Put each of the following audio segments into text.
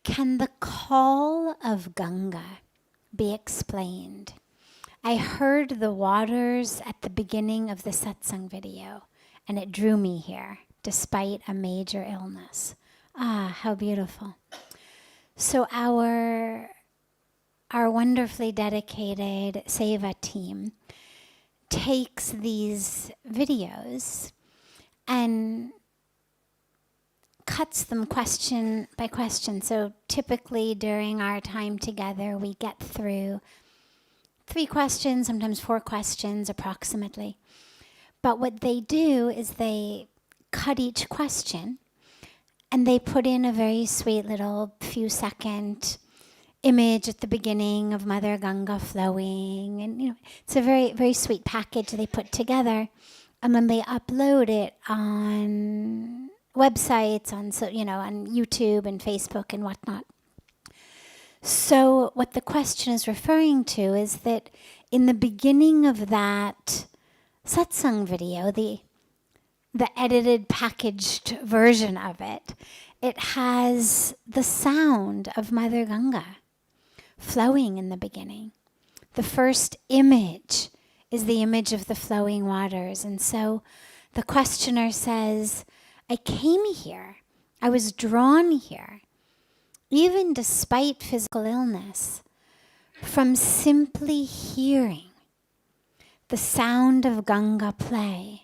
Can the call of Ganga be explained? I heard the waters at the beginning of the satsang video, and it drew me here, despite a major illness. Ah, how beautiful. So our wonderfully dedicated Seva team takes these videos and cuts them question by question. So typically during our time together, we get through 3 questions, sometimes 4 questions approximately. But what they do is they cut each question and they put in a very sweet little few second image at the beginning of Mother Ganga flowing. And it's a very, very sweet package they put together. And then they upload it on websites, on YouTube and Facebook and whatnot. So what the question is referring to is that in the beginning of that satsang video, the edited, packaged version of it, it has the sound of Mother Ganga flowing in the beginning. The first image is the image of the flowing waters. And so the questioner says, I came here, I was drawn here, even despite physical illness, from simply hearing the sound of Ganga play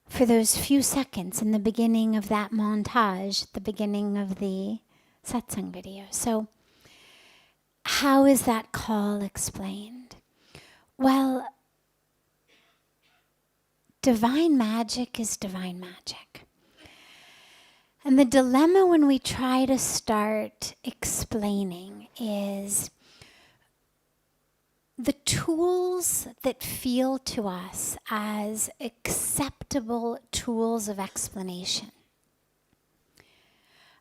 for those few seconds in the beginning of that montage, at the beginning of the satsang video. So how is that call explained? Well, divine magic is divine magic. And the dilemma when we try to start explaining is the tools that feel to us as acceptable tools of explanation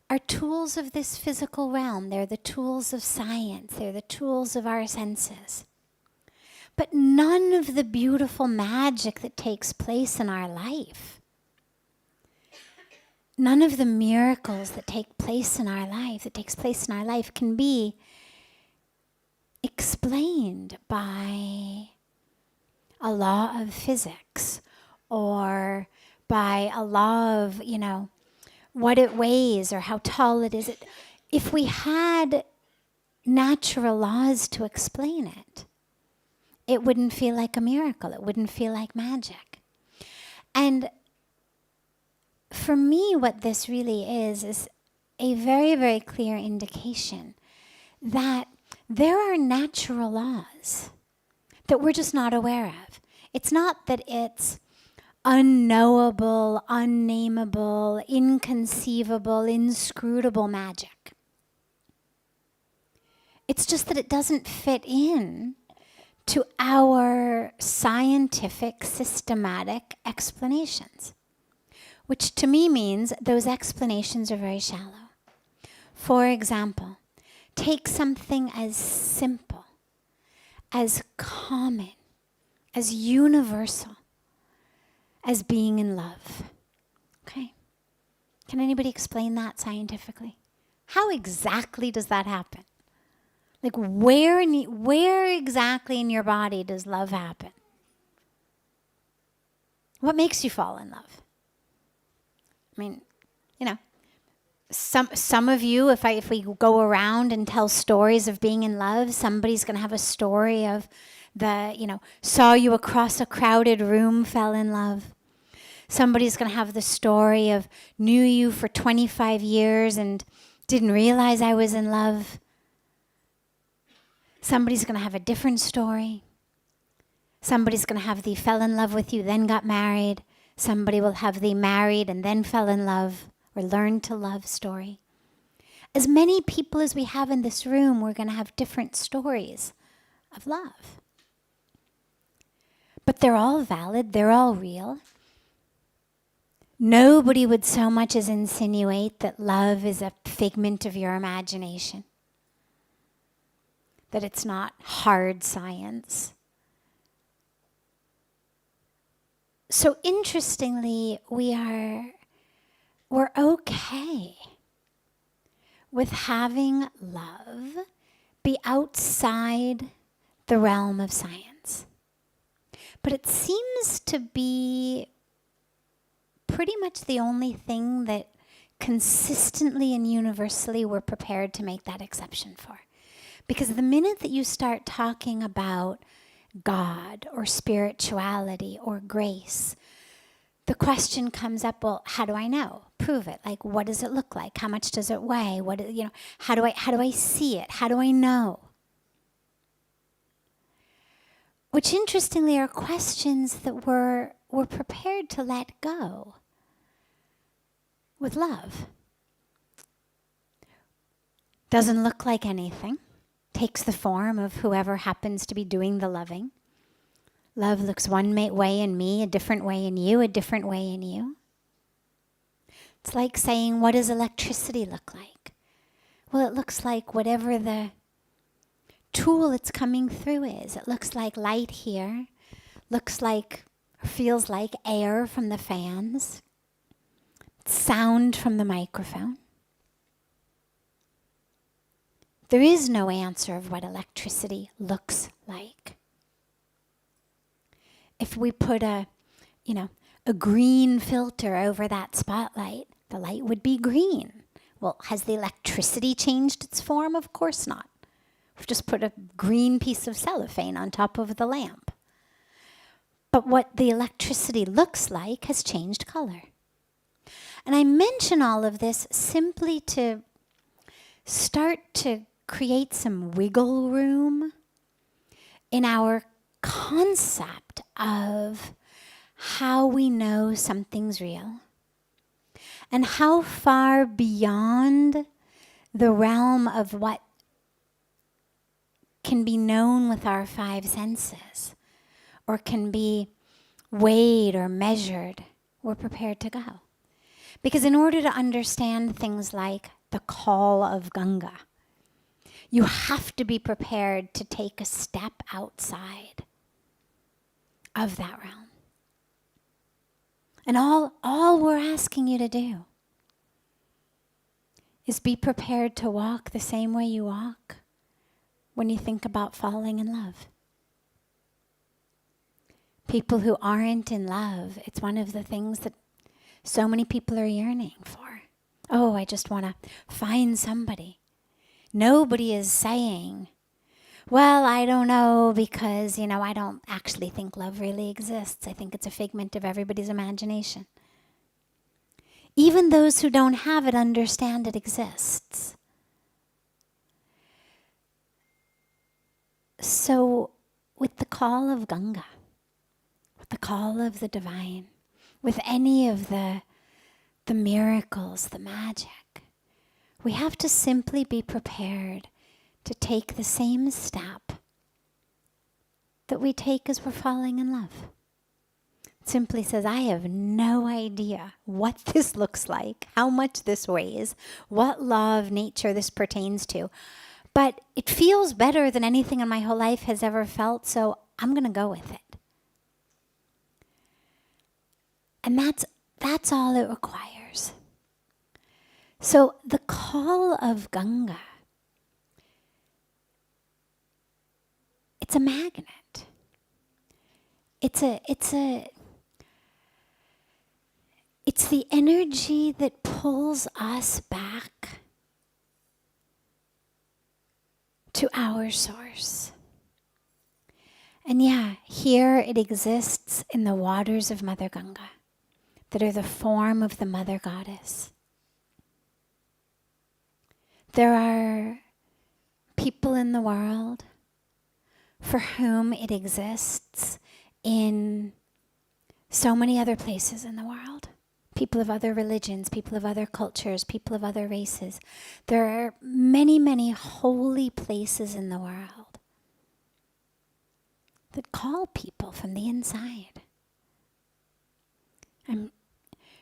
are tools of this physical realm. They're the tools of science. They're the tools of our senses. But none of the beautiful magic that takes place in our life, none of the miracles that take place in our life, can be explained by a law of physics or by a law of, what it weighs or how tall it is. If we had natural laws to explain it, it wouldn't feel like a miracle. It wouldn't feel like magic. And for me, what this really is a very, very clear indication that there are natural laws that we're just not aware of. It's not that it's unknowable, unnameable, inconceivable, inscrutable magic. It's just that it doesn't fit in to our scientific, systematic explanations, which to me means those explanations are very shallow. For example, take something as simple, as common, as universal as being in love. Okay? Can anybody explain that scientifically? How exactly does that happen? Like where exactly in your body does love happen? What makes you fall in love? I mean, some of you, if we go around and tell stories of being in love, somebody's going to have a story of saw you across a crowded room, fell in love. Somebody's going to have the story of knew you for 25 years and didn't realize I was in love. Somebody's going to have a different story. Somebody's going to have the fell in love with you, then got married. Somebody will have the married and then fell in love or learned to love story. As many people as we have in this room, we're going to have different stories of love. But they're all valid, they're all real. Nobody would so much as insinuate that love is a figment of your imagination, that it's not hard science. So interestingly, we're okay with having love be outside the realm of science. But it seems to be pretty much the only thing that consistently and universally we're prepared to make that exception for. Because the minute that you start talking about God or spirituality or grace, the question comes up, well, how do I know? Prove it. Like, what does it look like? How much does it weigh? How do I see it? How do I know? Which interestingly are questions that we're prepared to let go with love. Doesn't look like anything. Takes the form of whoever happens to be doing the loving. Love looks one way in me, a different way in you, a different way in you. It's like saying, what does electricity look like? Well, it looks like whatever the tool it's coming through is. It looks like light here, looks like, or feels like air from the fans, sound from the microphone. There is no answer of what electricity looks like. If we put a green filter over that spotlight, the light would be green. Well, has the electricity changed its form? Of course not. We've just put a green piece of cellophane on top of the lamp. But what the electricity looks like has changed color. And I mention all of this simply to start to create some wiggle room in our concept of how we know something's real and how far beyond the realm of what can be known with our five senses or can be weighed or measured, we're prepared to go. Because in order to understand things like the call of Ganga, you have to be prepared to take a step outside of that realm. And all we're asking you to do is be prepared to walk the same way you walk when you think about falling in love. People who aren't in love, it's one of the things that so many people are yearning for. Oh, I just want to find somebody. Nobody is saying, well, I don't know because, I don't actually think love really exists. I think it's a figment of everybody's imagination. Even those who don't have it understand it exists. So with the call of Ganga, with the call of the divine, with any of the miracles, the magic, we have to simply be prepared to take the same step that we take as we're falling in love. It simply says, I have no idea what this looks like, how much this weighs, what law of nature this pertains to, but it feels better than anything in my whole life has ever felt, so I'm going to go with it. And that's all it requires. So the call of Ganga, it's a magnet. It's the energy that pulls us back to our source. And here it exists in the waters of Mother Ganga that are the form of the Mother Goddess. There are people in the world for whom it exists in so many other places in the world. People of other religions, people of other cultures, people of other races. There are many, many holy places in the world that call people from the inside. I'm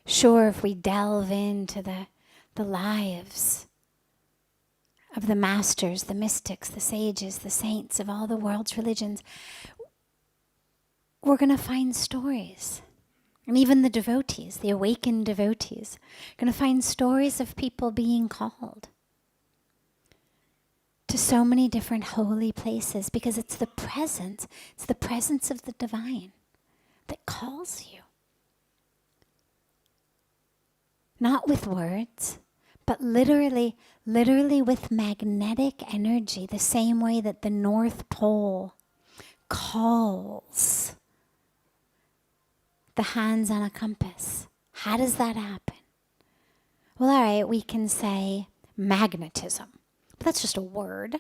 sure if we delve into the lives of the masters, the mystics, the sages, the saints of all the world's religions, we're going to find stories. And even the devotees, the awakened devotees, are going to find stories of people being called. to so many different holy places, because it's the presence of the divine that calls you. Not with words, but literally with magnetic energy, the same way that the North Pole calls the hands on a compass. How does that happen? Well, all right, we can say magnetism. But that's just a word.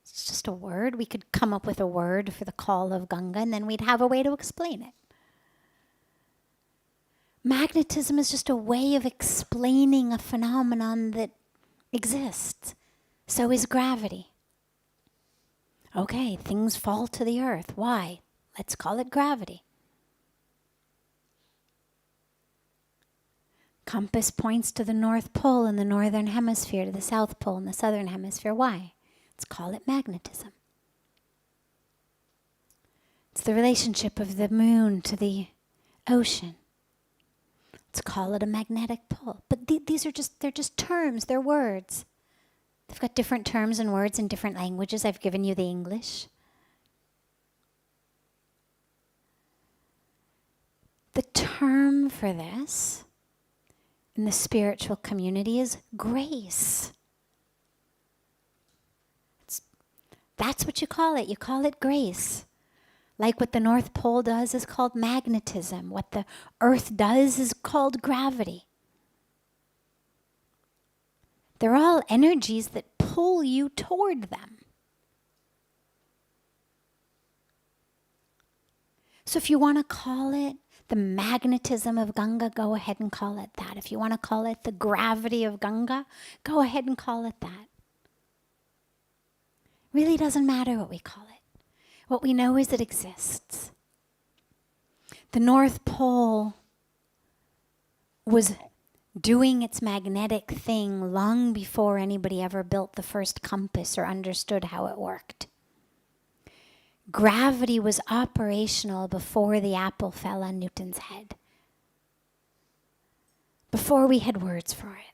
It's just a word. We could come up with a word for the call of Ganga, and then we'd have a way to explain it. Magnetism is just a way of explaining a phenomenon that exists. So is gravity. Okay, things fall to the earth. Why? Let's call it gravity. Compass points to the North Pole in the northern hemisphere, to the South Pole in the southern hemisphere. Why? Let's call it magnetism. It's the relationship of the moon to the ocean. Let's call it a magnetic pole. But they're just terms, they're words. They've got different terms and words in different languages. I've given you the English. The term for this in the spiritual community is grace. That's what you call it. You call it grace. Like what the North Pole does is called magnetism. What the earth does is called gravity. They're all energies that pull you toward them. So if you want to call it the magnetism of Ganga, go ahead and call it that. If you want to call it the gravity of Ganga, go ahead and call it that. Really doesn't matter what we call it. What we know is it exists. The North Pole was doing its magnetic thing long before anybody ever built the first compass or understood how it worked. Gravity was operational before the apple fell on Newton's head. Before we had words for it.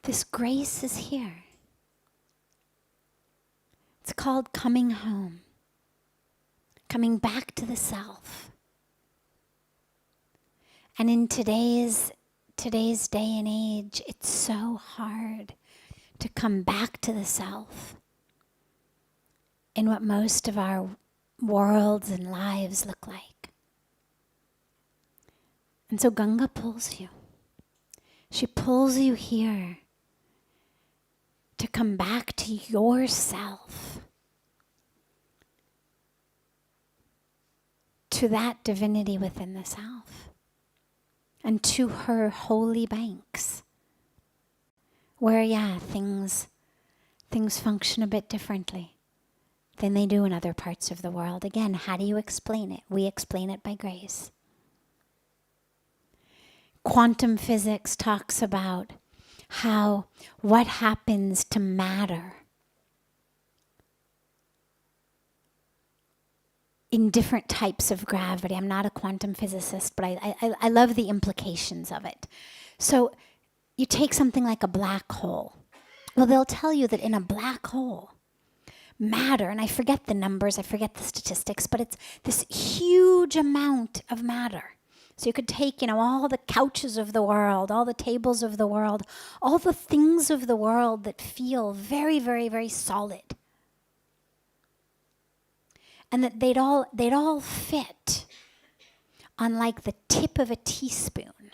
This grace is here. It's called coming home. Coming back to the self. And in today's day and age, it's so hard to come back to the self in what most of our worlds and lives look like. And so Ganga pulls you. She pulls you here to come back to yourself, to that divinity within the self, and to her holy banks, where, things function a bit differently than they do in other parts of the world. Again, how do you explain it? We explain it by grace. Quantum physics talks about what happens to matter in different types of gravity. I'm not a quantum physicist, but I love the implications of it. So you take something like a black hole. Well, they'll tell you that in a black hole, matter, and I forget the numbers, I forget the statistics, but it's this huge amount of matter. So you could take, all the couches of the world, all the tables of the world, all the things of the world that feel very, very, very solid. And that they'd all fit on like the tip of a teaspoon.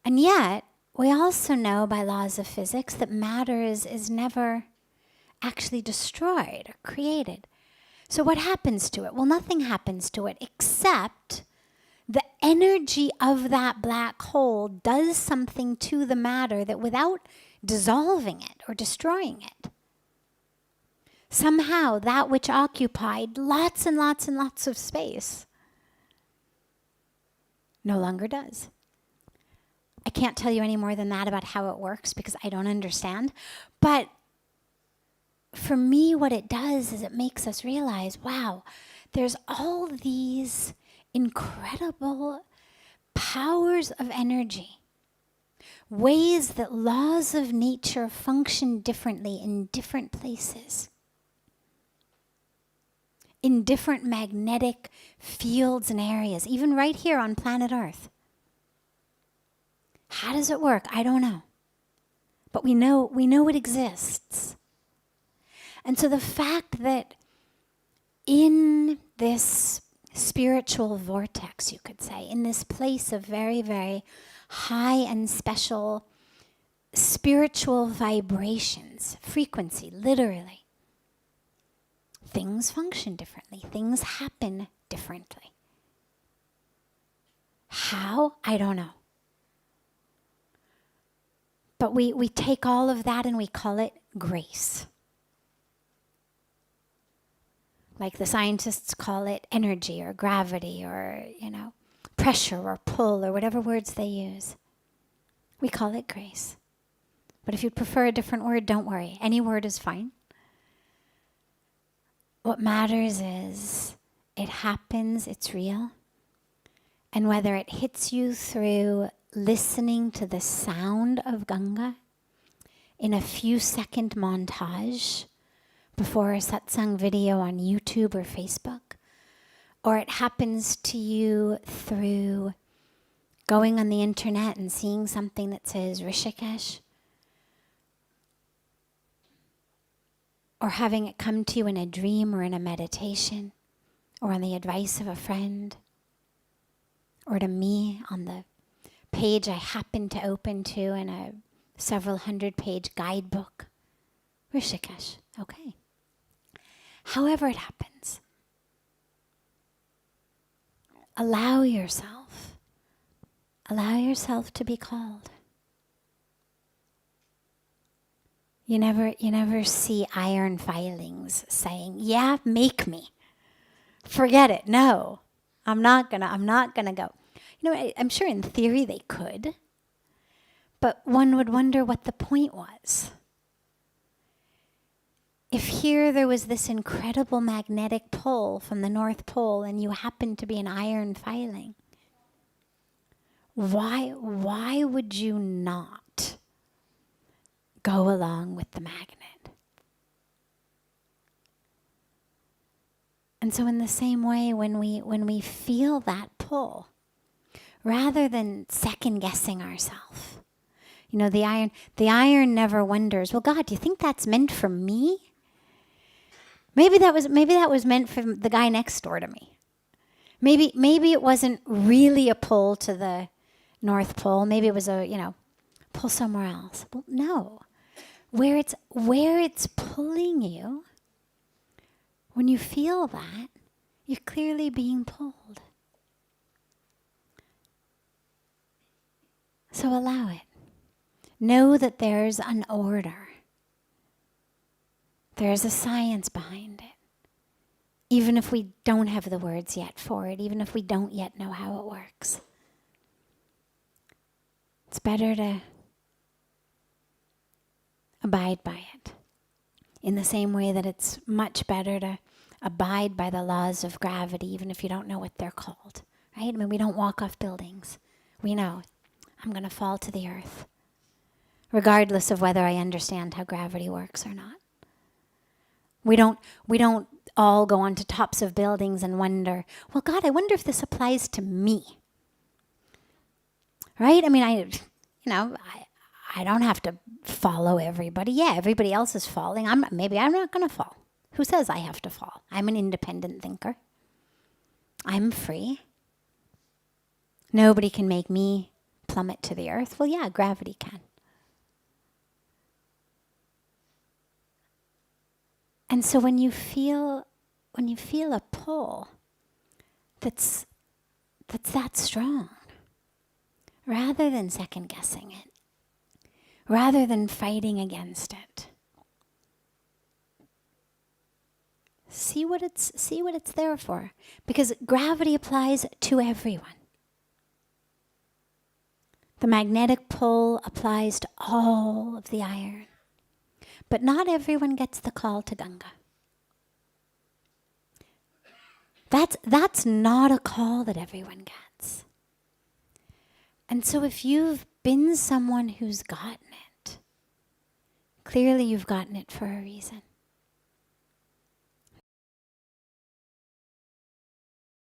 And yet, we also know by laws of physics that matter is never actually destroyed or created. So what happens to it? Well, nothing happens to it except the energy of that black hole does something to the matter that without dissolving it or destroying it, somehow that which occupied lots and lots and lots of space no longer does. I can't tell you any more than that about how it works because I don't understand. But for me, what it does is it makes us realize, wow, there's all these incredible powers of energy, ways that laws of nature function differently in different places, in different magnetic fields and areas, even right here on planet Earth. How does it work? I don't know. But we know it exists. And so the fact that in this spiritual vortex, you could say, in this place of very, very high and special spiritual vibrations, frequency, literally, things function differently, things happen differently. How? I don't know. But we take all of that and we call it grace. Like the scientists call it energy or gravity or, pressure or pull or whatever words they use. We call it grace. But if you'd prefer a different word, don't worry. Any word is fine. What matters is it happens, it's real. And whether it hits you through listening to the sound of Ganga in a few second montage before a satsang video on YouTube or Facebook, or it happens to you through going on the internet and seeing something that says Rishikesh, or having it come to you in a dream or in a meditation, or on the advice of a friend, or to me on the page I happen to open to in a several 100-page guidebook. Rishikesh, okay. However it happens, allow yourself to be called. You never see iron filings saying, yeah, make me. Forget it. No, I'm not gonna go. I'm sure in theory they could, but one would wonder what the point was. If here there was this incredible magnetic pull from the North Pole and you happened to be an iron filing, why would you not go along with the magnet? And so in the same way, when we feel that pull, rather than second guessing ourselves, the iron never wonders, well, God, do you think that's meant for me? Maybe that was meant for the guy next door to me. Maybe it wasn't really a pull to the North Pole. Maybe it was a, pull somewhere else. Well, no. Where it's pulling you, when you feel that, you're clearly being pulled. So allow it. Know that there's an order. There's a science behind it. Even if we don't have the words yet for it, even if we don't yet know how it works. It's better to abide by it. In the same way that it's much better to abide by the laws of gravity, even if you don't know what they're called. Right? We don't walk off buildings. We know, I'm going to fall to the earth, regardless of whether I understand how gravity works or not. We don't all go onto tops of buildings and wonder, well, God, I wonder if this applies to me. Right? I don't have to follow everybody. Yeah, everybody else is falling. Maybe I'm not going to fall. Who says I have to fall? I'm an independent thinker. I'm free. Nobody can make me plummet to the earth. Well, yeah, gravity can. And so when you feel a pull that's that strong, rather than second guessing it, rather than fighting against it, see what it's there for, because gravity applies to everyone. The magnetic pull applies to all of the iron. But not everyone gets the call to Ganga. That's not a call that everyone gets. And so if you've been someone who's gotten it, clearly you've gotten it for a reason.